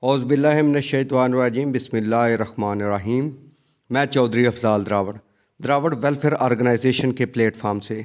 औज़ुबिल्लाहिमिनश्शैतानिर्रजीम बिस्मिल्लाहिर्रहमानिर्रहीम। मैं Chaudhary Afzal Derawar welfare organisation के प्लेटफार्म से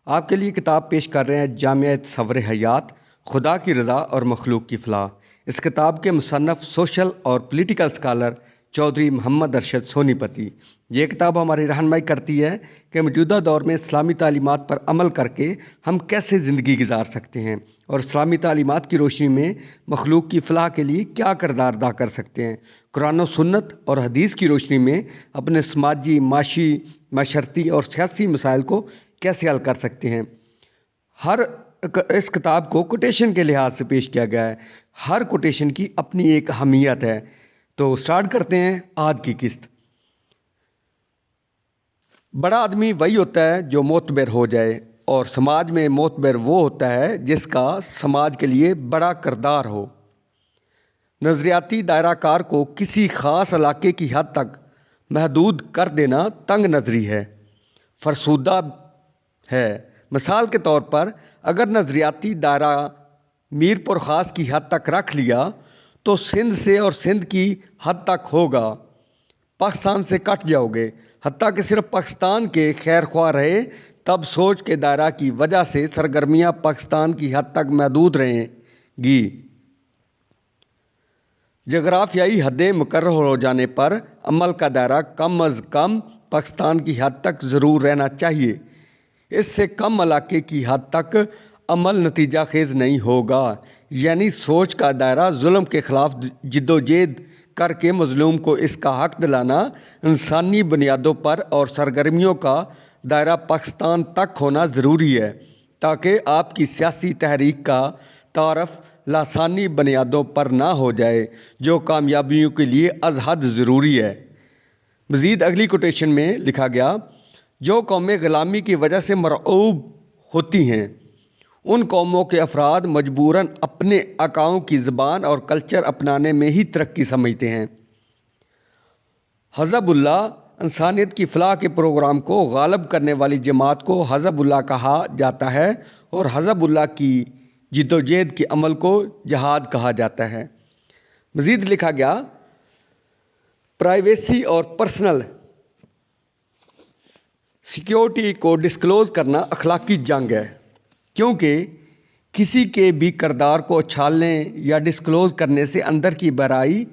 आपके लिए किताब पेश कर रहे हैं जामिया तसव्वुर हयात, खुदा की रज़ा और मखलूक की फ़लाह। इस किताब के मुसन्नफ़ सोशल और पॉलिटिकल स्कॉलर चौधरी मोहम्मद अरशद सोनीपति। ये किताब हमारी रहनुमाई करती है कि मौजूदा दौर में इस्लामी तालीमात पर अमल करके हम कैसे ज़िंदगी गुजार सकते हैं और इस्लामी तालीमात की रोशनी में मखलूक की फ़लाह के लिए क्या किरदार अदा कर सकते हैं। कुरान और सुन्नत और हदीस की रोशनी में अपने समाजी, माशी, माशरती और सियासी मसाइल को कैसे हल कर सकते हैं। इस किताब को कोटेशन के लिहाज से पेश किया गया है। हर कोटेशन की अपनी एक अहमियत है। तो स्टार्ट करते हैं आज की किस्त। बड़ा आदमी वही होता है जो मोतबर हो जाए, और समाज में मोतबर वो होता है जिसका समाज के लिए बड़ा किरदार हो। नज़रियाती दायरा कार को किसी ख़ास इलाके की हद तक महदूद कर देना तंग नज़री है, फरसूदा है। मिसाल के तौर पर अगर नज़रियाती दायरा मीरपुर ख़ास की हद तक रख लिया तो सिंध से और सिंध की हद तक होगा, पाकिस्तान से कट जाओगे। हत्ता कि सिर्फ पाकिस्तान के खैर ख्वाह रहे तब सोच के दायरा की वजह से सरगर्मियाँ पाकिस्तान की हद तक महदूद रहेंगी। जगराफियाई हदें मुकर्रर हो जाने पर अमल का दायरा कम अज़ कम पाकिस्तान की हद तक ज़रूर रहना चाहिए। इससे कम इलाके की हद तक अमल नतीजा खेज़ नहीं होगा। यानी सोच का दायरा जुल्म के ख़िलाफ़ जिद्दोजहद करके मज़लूम को इसका हक़ दिलाना, इंसानी बुनियादों पर और सरगर्मियों का दायरा पाकिस्तान तक होना ज़रूरी है ताकि आपकी सियासी तहरीक का तारफ़ लासानी बुनियादों पर ना हो जाए जो कामयाबियों के लिए अज़ हद ज़रूरी है। मज़ीद अगली कोटेशन में लिखा गया, जो कौमें ग़ुलामी की वजह से मरऊब होती हैं उन कौमों के अफराद मजबूरन अपने अकाओं की ज़बान और कल्चर अपनाने में ही तरक्की समझते हैं। हज़बुल्लाह इंसानियत की फ़लाह के प्रोग्राम को गालब करने वाली जमात को हज़बुल्लाह कहा जाता है और हज़बुल्लाह की जिद्दोजहद के अमल को जहाद कहा जाता है। मज़ीद लिखा गया, प्राइवेसी और पर्सनल सिक्योरिटी को डिस्क्लोज़ करना अखलाकी जंग है, क्योंकि किसी के भी किरदार को उछालने या डिस्क्लोज़ करने से अंदर की बराई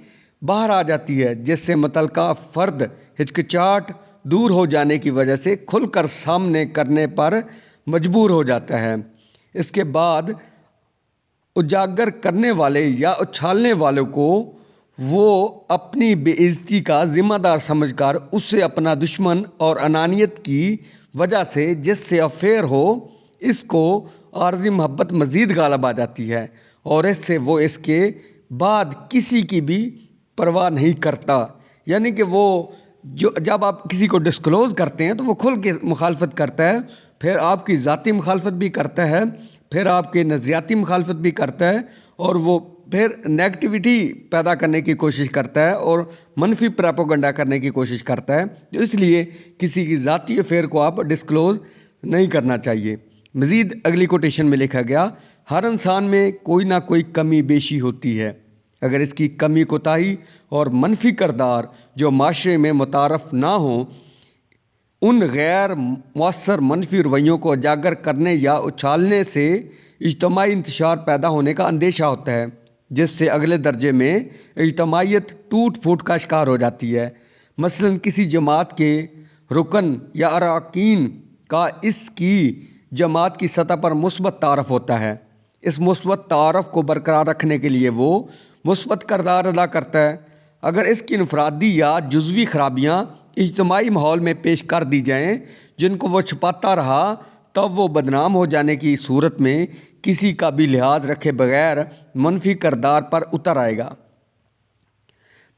बाहर आ जाती है, जिससे मुतलका फ़र्द हिचकिचाहट दूर हो जाने की वजह से खुलकर सामने करने पर मजबूर हो जाता है। इसके बाद उजागर करने वाले या उछालने वालों को वो अपनी बेइज्जती का ज़िम्मेदार समझकर उससे अपना दुश्मन और अनानियत की वजह से जिससे अफेयर हो, इसको आर्ज़ी मोहब्बत मज़ीद गालब आ जाती है और इससे वो इसके बाद किसी की भी परवाह नहीं करता। यानी कि वो जब आप किसी को डिस्क्लोज़ करते हैं तो वो खुल के मुखालफत करता है, फिर आपकी ज़ाती मुखालफत भी करता है, फिर आपके नज़रियाती मुखालफत भी करता है, और वो फिर नेगटिविटी पैदा करने की कोशिश करता है और मनफी प्रोपेगेंडा करने की कोशिश करता है। तो इसलिए किसी की ज़ाती अफेयर को आप डिस्क्लोज़ नहीं करना चाहिए। मज़ीद अगली कोटेशन में लिखा गया, हर इंसान में कोई ना कोई कमी बेशी होती है। अगर इसकी कमी कोताही और मनफी किरदार जो माशरे में मुतारफ़ ना हो, उन गैर मौसर मनफी रवैयों को उजागर करने या उछालने से इज्तिमाई इंतशार पैदा होने का अंदेशा होता है, जिससे अगले दर्जे में इज्तिमाइयत टूट फूट का शिकार हो जाती है। मसलन किसी जमात के रुकन या अरकान का इसकी जमात की सतह पर मुस्बत तारफ़ होता है। इस मुस्बत तारफ़ को बरकरार रखने के लिए वो मुस्बत किरदार अदा करता है। अगर इसकी इनफरादी या जुज़वी खराबियाँ इज्तिमाई माहौल में पेश कर दी जाएँ जिनको वो छुपाता रहा, तब वो बदनाम हो जाने की सूरत में किसी का भी लिहाज रखे बगैर मनफी किरदार पर उतर आएगा।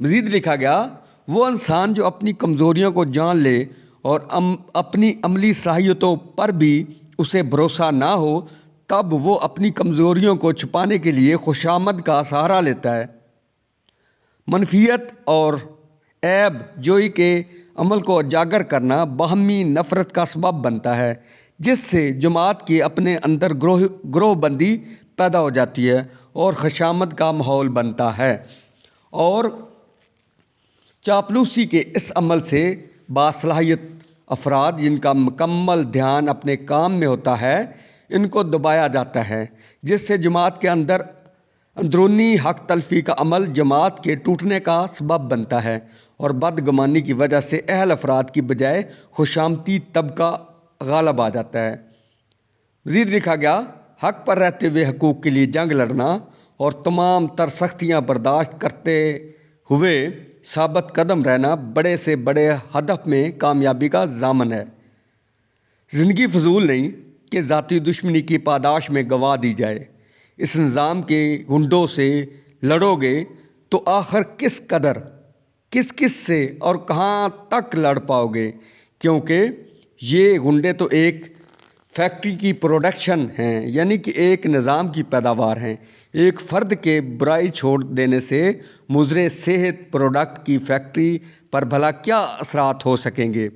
मज़ीद लिखा गया, वो इंसान जो अपनी कमज़ोरियों को जान ले और अपनी अमली सलाहियतों पर भी उसे भरोसा ना हो, तब वो अपनी कमज़ोरियों को छुपाने के लिए खुशामद का सहारा लेता है। मनफियत और ऐब जोई के अमल को उजागर करना बाहमी नफ़रत का सबब बनता है, जिससे जमात के अपने अंदर ग्रोहबंदी पैदा हो जाती है और खुशामद का माहौल बनता है। اور چاپلوسی کے اس عمل سے باصلاحیت افراد جن کا مکمل دھیان اپنے کام میں ہوتا ہے ان کو دبایا جاتا ہے، جس سے جماعت کے اندر اندرونی حق تلفی کا عمل جماعت کے ٹوٹنے کا سبب بنتا ہے اور بدگمانی کی وجہ سے اہل افراد کی بجائے خوشامتی طبقہ غالب آ جاتا ہے۔ مزید لکھا گیا، حق پر رہتے ہوئے حقوق کے لیے جنگ لڑنا اور تمام تر سختیاں برداشت کرتے ہوئے ثابت قدم رہنا بڑے سے بڑے ہدف میں کامیابی کا ضامن ہے۔ زندگی فضول نہیں کہ ذاتی دشمنی کی پاداش میں گنوا دی جائے۔ اس نظام کے گنڈوں سے لڑو گے تو آخر کس قدر، کس سے اور کہاں تک لڑ پاؤ گے، کیونکہ یہ گنڈے تو ایک فیکٹری کی پروڈکشن ہیں، یعنی کہ ایک نظام کی پیداوار ہیں۔ ایک فرد کے برائی چھوڑ دینے سے مضر صحت پروڈکٹ کی فیکٹری پر بھلا کیا اثرات ہو سکیں گے،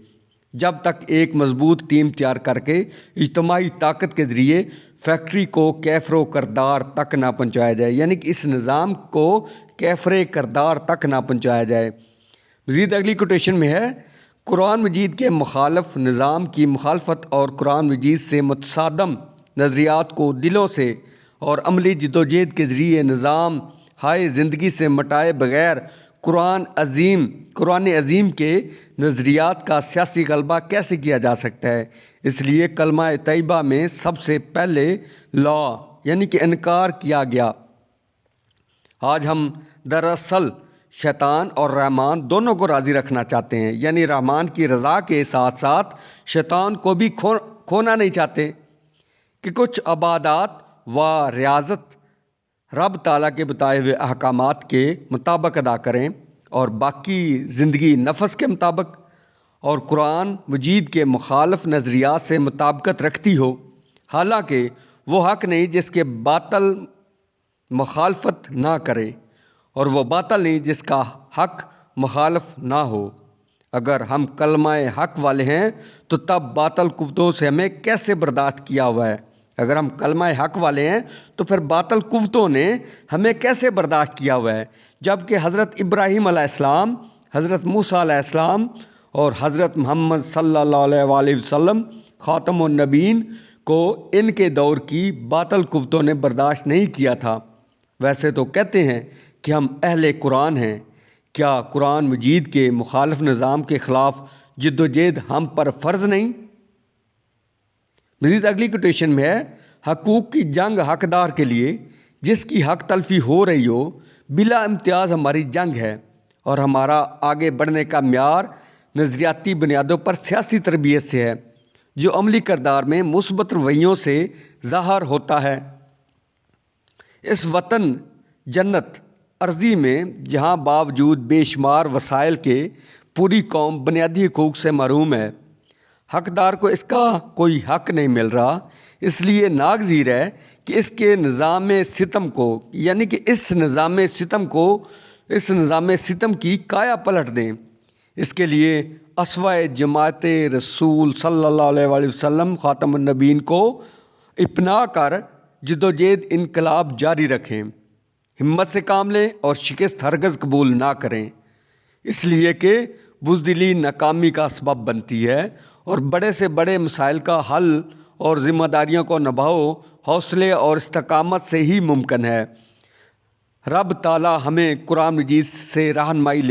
جب تک ایک مضبوط ٹیم تیار کر کے اجتماعی طاقت کے ذریعے فیکٹری کو کیفر و کردار تک نہ پہنچایا جائے، یعنی کہ اس نظام کو کیفر کردار تک نہ پہنچایا جائے۔ مزید اگلی کوٹیشن میں ہے، قرآن مجید کے مخالف نظام کی مخالفت اور قرآن مجید سے متصادم نظریات کو دلوں سے اور عملی جدوجہد کے ذریعے نظام ہائے زندگی سے مٹائے بغیر قرآن عظیم کے نظریات کا سیاسی غلبہ کیسے کیا جا سکتا ہے؟ اس لیے کلمہ طیبہ میں سب سے پہلے لا یعنی کہ انکار کیا گیا۔ آج ہم دراصل شیطان اور رحمان دونوں کو راضی رکھنا چاہتے ہیں، یعنی رحمان کی رضا کے ساتھ ساتھ شیطان کو بھی کھونا نہیں چاہتے کہ کچھ عبادات و ریاضت رب تعالیٰ کے بتائے ہوئے احکامات کے مطابق ادا کریں اور باقی زندگی نفس کے مطابق اور قرآن مجید کے مخالف نظریات سے مطابقت رکھتی ہو، حالانکہ وہ حق نہیں جس کے باطل مخالفت نہ کرے اور وہ باطل نہیں جس کا حق مخالف نہ ہو۔ اگر ہم کلمہ حق والے ہیں تو تب باطل قوتوں سے ہمیں کیسے برداشت کیا ہوا ہے؟ اگر ہم کلمہ حق والے ہیں تو پھر باطل قوتوں نے ہمیں کیسے برداشت کیا ہوا ہے؟ جبکہ حضرت ابراہیم علیہ السلام، حضرت موسیٰ علیہ السلام اور حضرت محمد صلی اللہ علیہ وآلہ وسلم خاتم النبیین کو ان کے دور کی باطل قوتوں نے برداشت نہیں کیا تھا۔ ویسے تو کہتے ہیں کہ ہم اہل قرآن ہیں، کیا قرآن مجید کے مخالف نظام کے خلاف جدوجہد ہم پر فرض نہیں؟ مزید اگلی کوٹیشن میں ہے، حقوق کی جنگ حقدار کے لیے جس کی حق تلفی ہو رہی ہو بلا امتیاز ہماری جنگ ہے، اور ہمارا آگے بڑھنے کا معیار نظریاتی بنیادوں پر سیاسی تربیت سے ہے جو عملی کردار میں مثبت رویوں سے ظاہر ہوتا ہے۔ اس وطن جنت ارضی میں جہاں باوجود بے شمار وسائل کے پوری قوم بنیادی حقوق سے محروم ہے، حقدار کو اس کا کوئی حق نہیں مل رہا، اس لیے ناگزیر ہے کہ اس کے نظام ستم کو، یعنی کہ اس نظام ستم کی کایا پلٹ دیں۔ اس کے لیے اسوہ جماعت رسول صلی اللہ علیہ وآلہ وسلم خاتم النبیین کو اپنا کر جدوجہد انقلاب جاری رکھیں، ہمت سے کام لیں اور شکست ہرگز قبول نہ کریں، اس لیے کہ بزدلی ناکامی کا سبب بنتی ہے اور بڑے سے بڑے مسائل کا حل اور ذمہ داریوں کو نبھاؤ حوصلے اور استقامت سے ہی ممکن ہے۔ رب تعالیٰ ہمیں قرآن مجید سے رہنمائی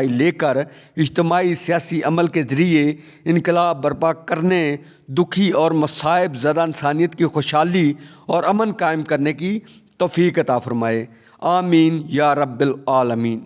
لے کر اجتماعی سیاسی عمل کے ذریعے انقلاب برپا کرنے، دکھی اور مصائب زدہ انسانیت کی خوشحالی اور امن قائم کرنے کی توفیق عطا فرمائے۔ آمین یا رب العالمین۔